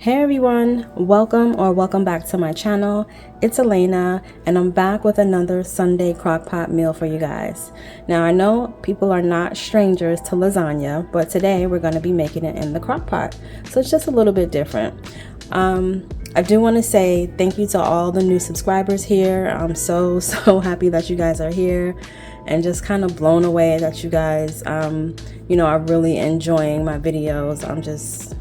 Hey everyone, welcome back to my channel. It's Elaina and I'm back with another Sunday crockpot meal for you guys. Now I know people are not strangers to lasagna, but today we're going to be making it in the crockpot. So it's just a little bit different. I do want to say thank you to all the new subscribers here. I'm so happy that you guys are here and just kind of blown away that you guys are really enjoying my videos. I'm just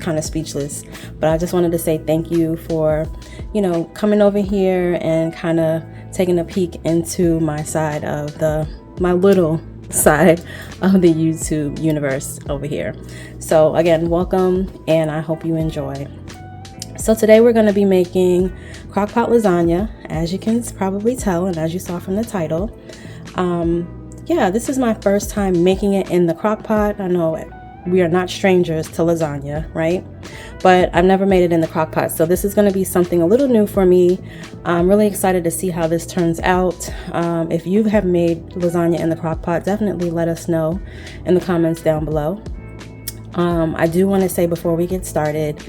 kind of speechless, but I just wanted to say thank you for, coming over here and kind of taking a peek into my my little side of the YouTube universe over here. So again, welcome, and I hope you enjoy. So today we're going to be making crockpot lasagna, as you can probably tell, and as you saw from the title. This is my first time making it in the crockpot. I know we are not strangers to lasagna, right? But I've never made it in the crockpot, so this is going to be something a little new for me. I'm really excited to see how this turns out. If you have made lasagna in the crockpot, definitely let us know in the comments down below. I do want to say before we get started,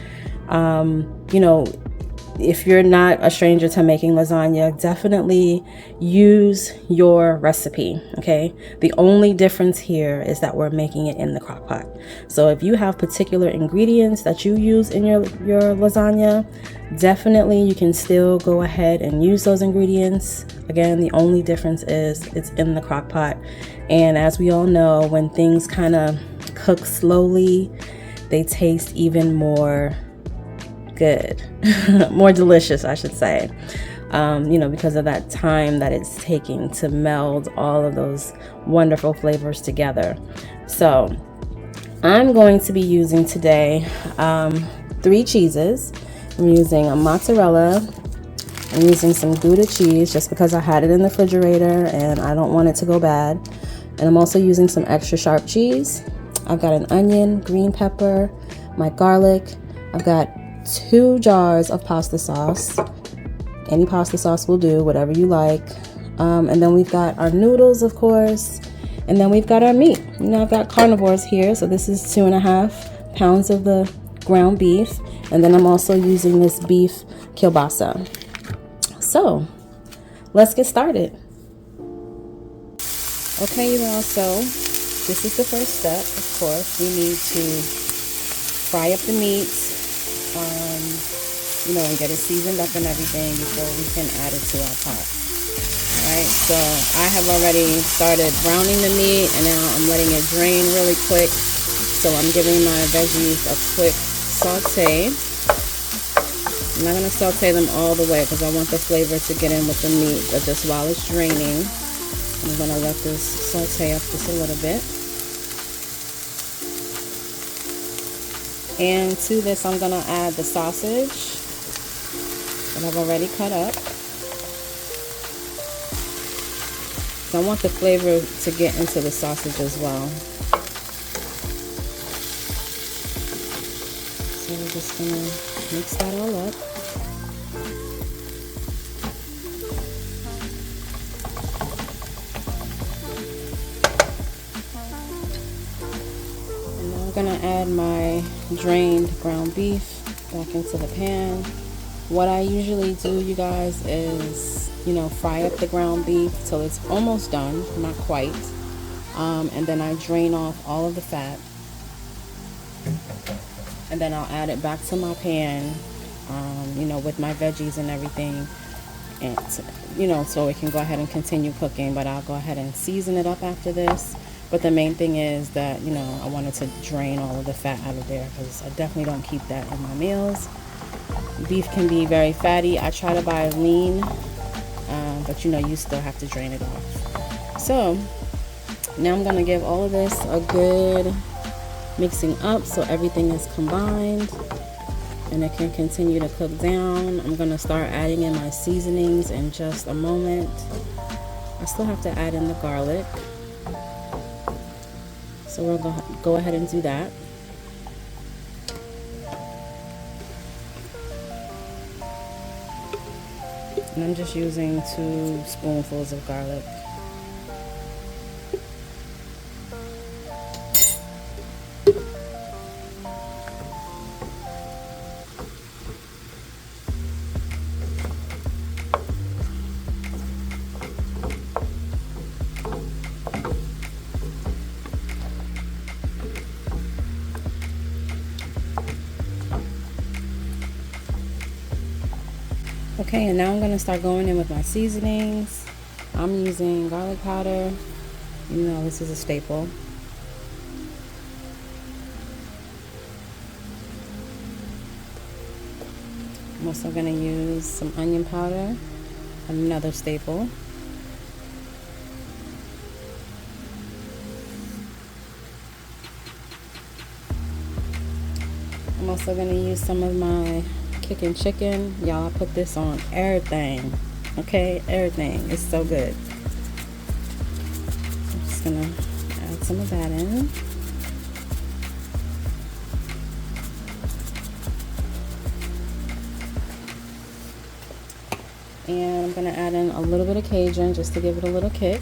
if you're not a stranger to making lasagna, definitely use your recipe, okay? The only difference here is that we're making it in the crock pot. So if you have particular ingredients that you use in your lasagna, definitely you can still go ahead and use those ingredients. Again, the only difference is it's in the crock pot. And as we all know, when things kind of cook slowly, they taste even more good, more delicious, I should say, because of that time that it's taking to meld all of those wonderful flavors together. So I'm going to be using today 3 cheeses. I'm using a mozzarella. I'm using some Gouda cheese just because I had it in the refrigerator and I don't want it to go bad. And I'm also using some extra sharp cheese. I've got an onion, green pepper, my garlic. I've got 2 jars of pasta sauce. Any pasta sauce will do, whatever you like. And then we've got our noodles, of course. And then we've got our meat. I've got carnivores here, so this is 2.5 pounds of the ground beef. And then I'm also using this beef kielbasa. So let's get started. Okay, you all, so this is the first step. Of course, we need to fry up the meat, and get it seasoned up and everything before we can add it to our pot. Alright, so I have already started browning the meat and now I'm letting it drain really quick. So I'm giving my veggies a quick saute. I'm not going to saute them all the way because I want the flavor to get in with the meat, but just while it's draining, I'm going to let this saute up just a little bit. And to this, I'm going to add the sausage that I've already cut up. So I want the flavor to get into the sausage as well. So we're just going to mix that all up. And now I'm going to add my drained ground beef back into the pan. What I usually do, you guys, is fry up the ground beef till it's almost done, not quite, and then I drain off all of the fat, and then I'll add it back to my pan, with my veggies and everything, and so it can go ahead and continue cooking. But I'll go ahead and season it up after this. But the main thing is that, I wanted to drain all of the fat out of there because I definitely don't keep that in my meals. Beef can be very fatty. I try to buy lean, but you still have to drain it off. So now I'm going to give all of this a good mixing up so everything is combined and it can continue to cook down. I'm going to start adding in my seasonings in just a moment. I still have to add in the garlic. So we're going to go ahead and do that. And I'm just using 2 spoonfuls of garlic. Okay, and now I'm gonna start going in with my seasonings. I'm using garlic powder. You know, this is a staple. I'm also gonna use some onion powder, another staple. I'm also gonna use some of my kicking chicken. Y'all, I put this on everything. Okay, everything. It's so good. I'm just gonna add some of that in. And I'm gonna add in a little bit of Cajun just to give it a little kick.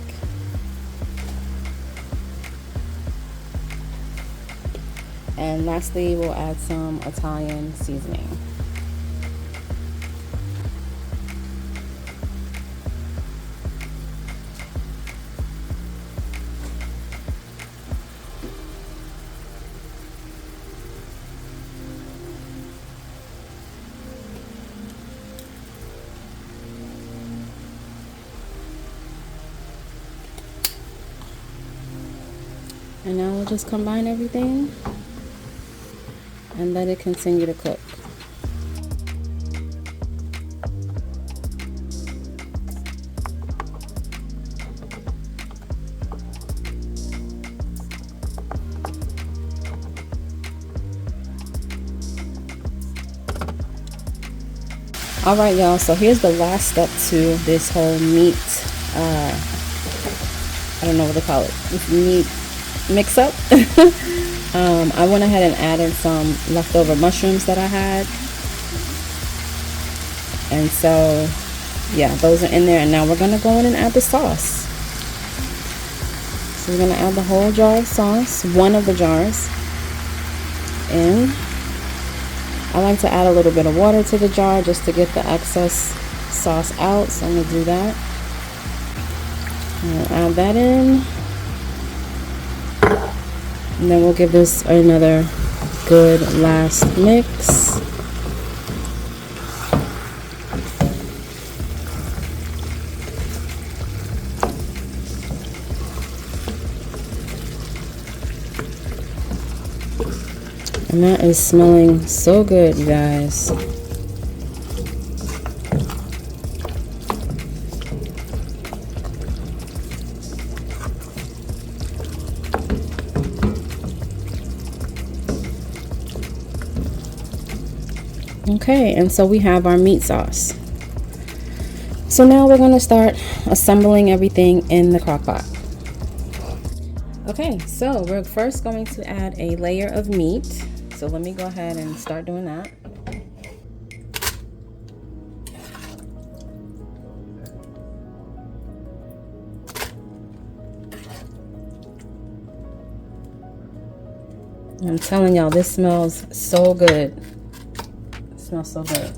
And lastly, we'll add some Italian seasoning. And now we'll just combine everything and let it continue to cook. All right, y'all, so here's the last step to this whole meat, I don't know what to call it, this meat mix up. I went ahead and added some leftover mushrooms that I had. And so, yeah, those are in there. And now we're going to go in and add the sauce. So we're going to add the whole jar of sauce, one of the jars, in. I like to add a little bit of water to the jar just to get the excess sauce out. So I'm going to do that. I'm going to add that in. And then we'll give this another good last mix. And that is smelling so good, you guys. Okay, and so we have our meat sauce. So now we're going to start assembling everything in the crock pot. Okay, so we're first going to add a layer of meat. So let me go ahead and start doing that. I'm telling y'all, this smells so good. It smells so good.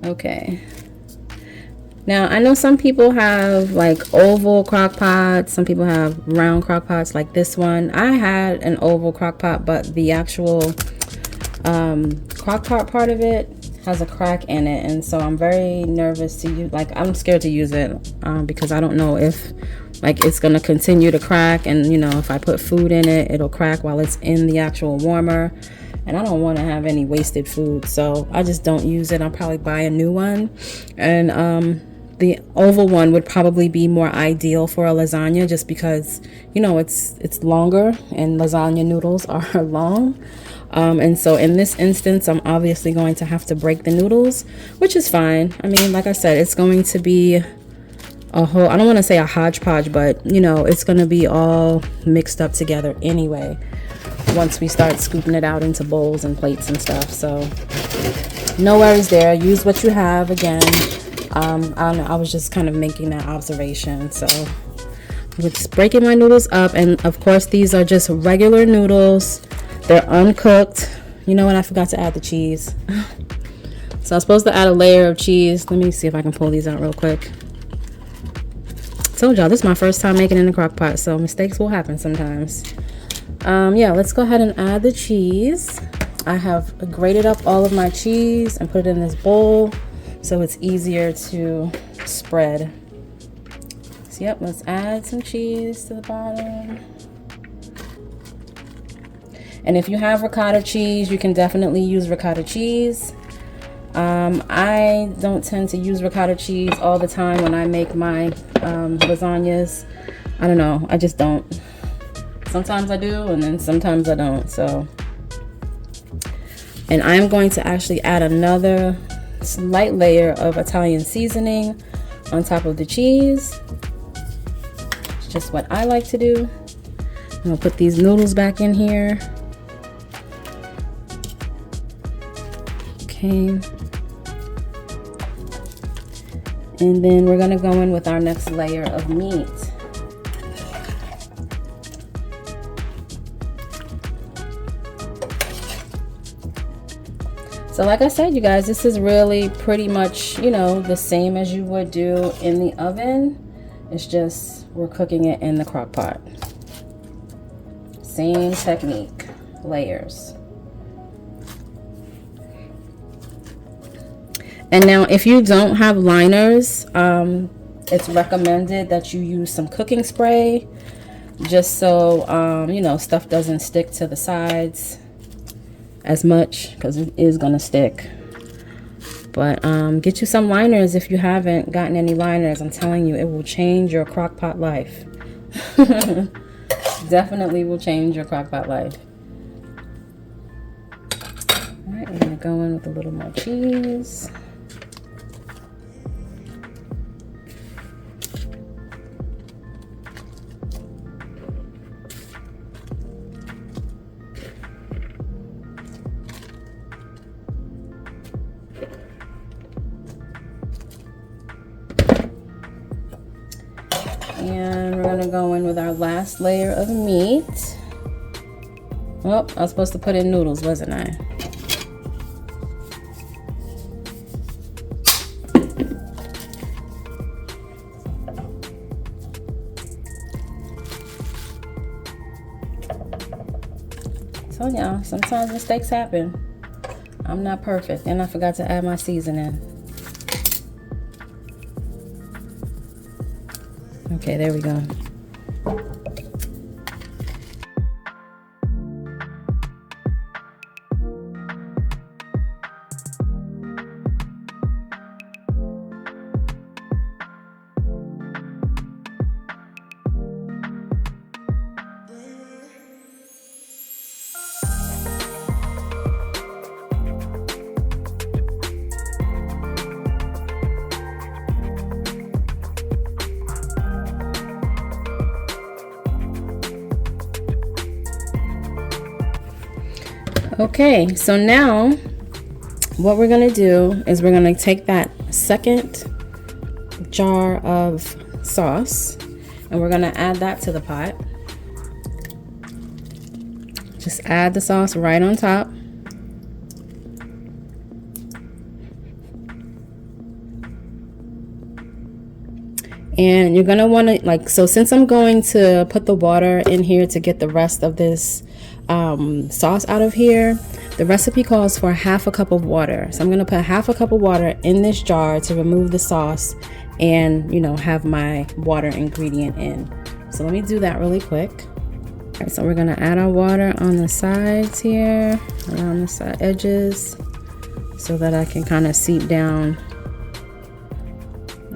Okay. Now, I know some people have like oval crock pots. Some people have round crock pots like this one. I had an oval crock pot, but the actual crock pot part of it has a crack in it. And so I'm very nervous to use, like I'm scared to use it because I don't know if like it's going to continue to crack. And, you know, if I put food in it, it'll crack while it's in the actual warmer. And I don't want to have any wasted food. So I just don't use it. I'll probably buy a new one. And the oval one would probably be more ideal for a lasagna just because, you know, it's longer and lasagna noodles are long. And so in this instance, I'm obviously going to have to break the noodles, which is fine. I mean, like I said, it's going to be a whole, I don't want to say a hodgepodge, but, you know, it's going to be all mixed up together anyway once we start scooping it out into bowls and plates and stuff. So no worries there. Use what you have again. I was just kind of making that observation. So we're just breaking my noodles up, and of course these are just regular noodles. They're uncooked. You know what, I forgot to add the cheese. So I was supposed to add a layer of cheese. Let me see if I can pull these out real quick. Told y'all, this is my first time making it in the crock pot, so mistakes will happen sometimes. Yeah, let's go ahead and add the cheese. I have grated up all of my cheese and put it in this bowl so it's easier to spread. So yep, let's add some cheese to the bottom. And if you have ricotta cheese, you can definitely use ricotta cheese. I don't tend to use ricotta cheese all the time when I make my lasagnas. I don't know, I just don't. Sometimes I do, and then sometimes I don't. So, and I'm going to actually add another slight layer of Italian seasoning on top of the cheese. It's just what I like to do. I'm gonna put these noodles back in here. Okay. And then we're gonna go in with our next layer of meat. So like I said, you guys, this is really pretty much, you know, the same as you would do in the oven. It's just we're cooking it in the crock pot. Same technique, layers. And now if you don't have liners, it's recommended that you use some cooking spray just so, you know, stuff doesn't stick to the sides as much, because it is gonna stick. But get you some liners if you haven't gotten any liners. I'm telling you, it will change your crock pot life. Definitely will change your crock pot life. All right, we're gonna go in with a little more cheese. And we're gonna go in with our last layer of meat. Oh, I was supposed to put in noodles, wasn't I? So yeah, sometimes mistakes happen. I'm not perfect, and I forgot to add my seasoning. Okay, there we go. Okay, so now what we're gonna do is we're gonna take that second jar of sauce and we're gonna add that to the pot. Just add the sauce right on top. And you're gonna wanna, like, so since I'm going to put the water in here to get the rest of this sauce out of here, the recipe calls for half a cup of water. So I'm gonna put half a cup of water in this jar to remove the sauce and, you know, have my water ingredient in. So let me do that really quick. All right, so we're gonna add our water on the sides here, around the side edges, so that I can kind of seep down.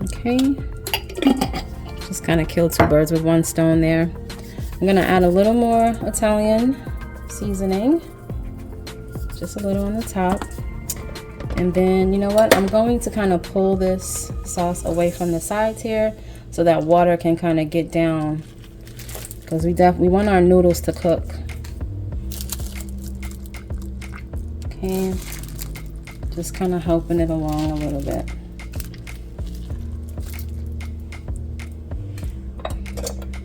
Okay, just kind of kill two birds with one stone there. I'm gonna add a little more Italian seasoning, just a little on the top. And then, you know what, I'm going to kind of pull this sauce away from the sides here so that water can kind of get down, because we want our noodles to cook. Okay, just kind of helping it along a little bit.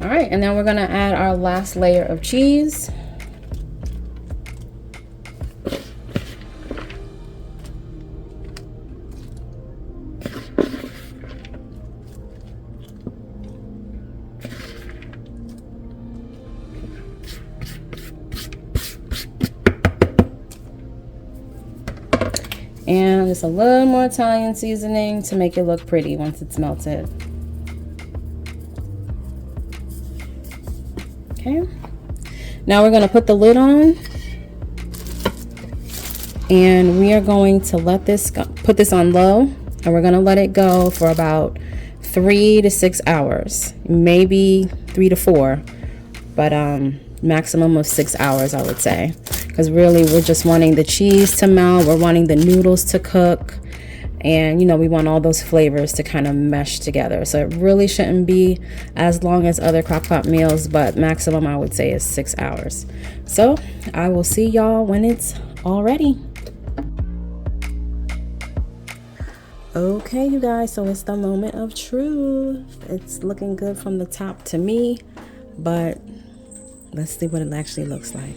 All right, and then we're gonna add our last layer of cheese. And just a little more Italian seasoning to make it look pretty once it's melted. Okay. Now we're going to put the lid on. And we are going to let this go, put this on low, and we're going to let it go for about 3 to 6 hours, maybe 3 to 4, but maximum of 6 hours, I would say, because really we're just wanting the cheese to melt, we're wanting the noodles to cook, and you know, we want all those flavors to kind of mesh together. So it really shouldn't be as long as other crockpot meals, but maximum I would say is 6 hours. So I will see y'all when it's all ready. Okay, you guys, so it's the moment of truth. It's looking good from the top to me, but let's see what it actually looks like.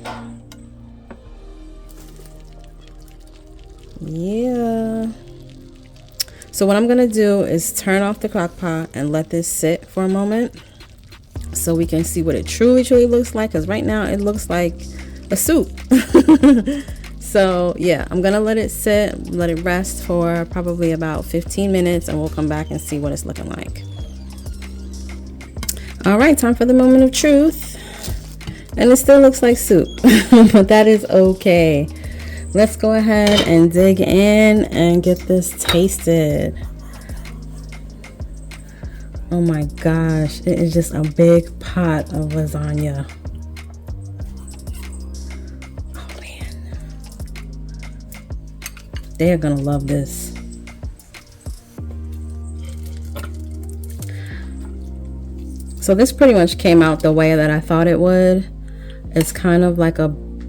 Yeah. So what I'm gonna do is turn off the crock pot and let this sit for a moment so we can see what it truly looks like, because right now it looks like a soup. So yeah, I'm gonna let it sit, let it rest for probably about 15 minutes, and we'll come back and see what it's looking like. All right, time for the moment of truth. And it still looks like soup, but that is okay. Let's go ahead and dig in and get this tasted. Oh my gosh, it is just a big pot of lasagna. They're gonna love this. So this pretty much came out the way that I thought it would. It's kind of like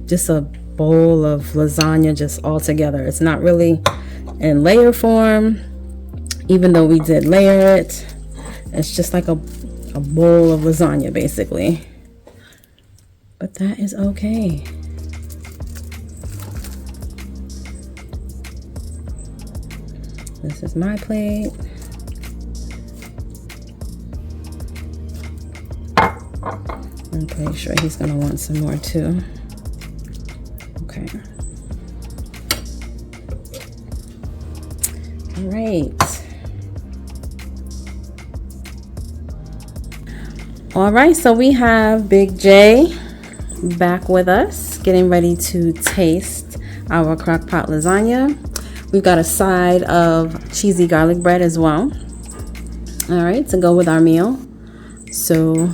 just a bowl of lasagna just all together. It's not really in layer form, even though we did layer it. It's just like a bowl of lasagna basically. But that is okay. This is my plate. I'm pretty sure he's gonna want some more too. Okay. All right. All right, so we have Big J back with us, getting ready to taste our crockpot lasagna. We've got a side of cheesy garlic bread as well. All right, to go with our meal. So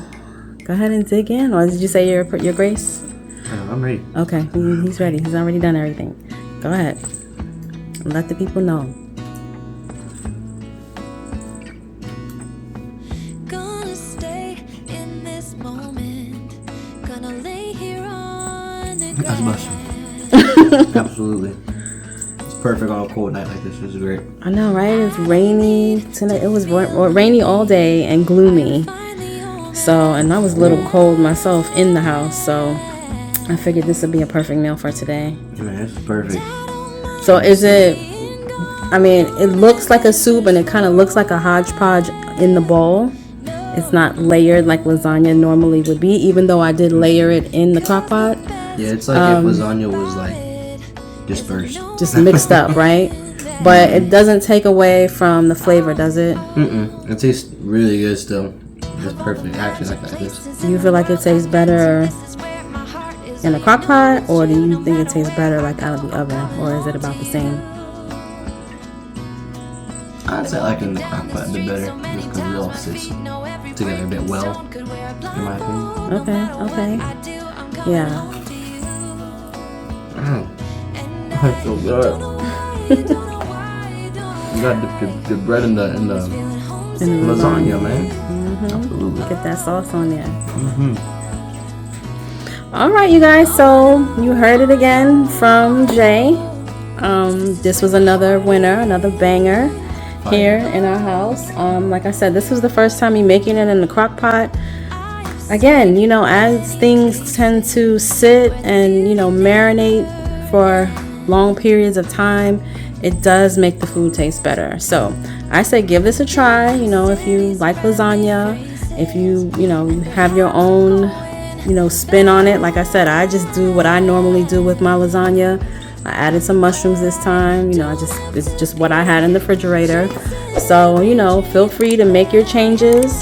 go ahead and dig in, or did you say your grace? I'm ready. Okay, he's ready. He's already done everything. Go ahead. Let the people know. Gonna stay in this moment. Gonna lay here on the That's grass. Absolutely. It's perfect on a cold night like this. This is great. I know, right? It's rainy tonight. It was rainy all day and gloomy. So, and I was a little cold myself in the house. So I figured this would be a perfect meal for today. Man, it's perfect. So is it, I mean, it looks like a soup and it kind of looks like a hodgepodge in the bowl. It's not layered like lasagna normally would be, even though I did layer it in the crock pot. Yeah, it's like if lasagna was like dispersed. Just mixed up, right? But it doesn't take away from the flavor, does it? Mm-mm. It tastes really good still. It's perfect. Actually, like this. Do you feel like it tastes better in a crock pot, or do you think it tastes better like out of the oven, or is it about the same? I'd say like in the crock pot a bit better, just because it all sits together a bit well, in my opinion. Okay. Yeah. That's so good. You got the bread and the lasagna, man. Mm-hmm. Absolutely. Get that sauce on there. All right, you guys. So you heard it again from Jay. This was another winner, another banger here in our house. Like I said, this was the first time me making it in the crock pot. Again, you know, as things tend to sit and, you know, marinate for long periods of time, it does make the food taste better. So I say give this a try. You know, if you like lasagna, if you know, have your own, you know, spin on it. Like I said, I just do what I normally do with my lasagna. I added some mushrooms this time. You know, it's just what I had in the refrigerator. So, you know, feel free to make your changes.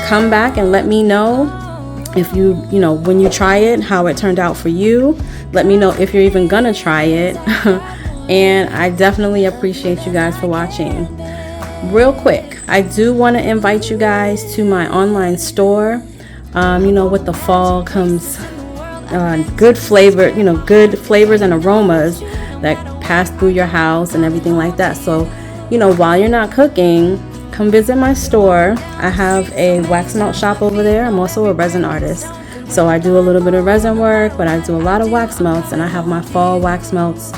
Come back and let me know if you know, when you try it, how it turned out for you. Let me know if you're even gonna try it. And I definitely appreciate you guys for watching. Real quick, I do want to invite you guys to my online store. You know, with the fall comes good flavor, you know, good flavors and aromas that pass through your house and everything like that. So, you know, while you're not cooking, come visit my store. I have a wax melt shop over there. I'm also a resin artist. So I do a little bit of resin work, but I do a lot of wax melts, and I have my fall wax melts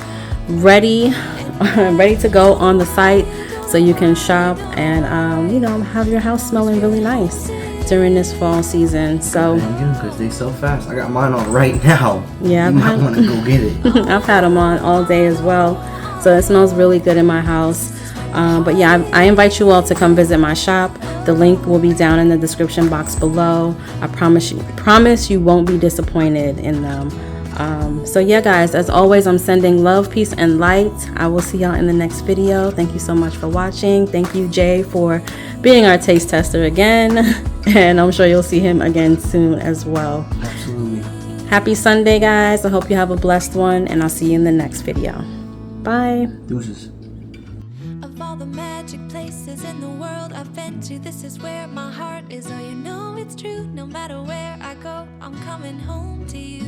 ready to go on the site, so you can shop and you know, have your house smelling really nice during this fall season. So because they so fast. I got mine on right now. Yeah, you might want to go get it. I've had them on all day as well, so it smells really good in my house. But yeah, I invite you all to come visit my shop. The link will be down in the description box below. I promise you won't be disappointed in them. So yeah, guys, as always, I'm sending love, peace, and light. I will see y'all in the next video. Thank you so much for watching. Thank you, Jay, for being our taste tester again. And I'm sure you'll see him again soon as well. Absolutely. Happy Sunday, guys. I hope you have a blessed one, and I'll see you in the next video. Bye. Deuces. Of all the magic places in the world I've been to, this is where my heart is. Oh, you know it's true. No matter where I go, I'm coming home to you.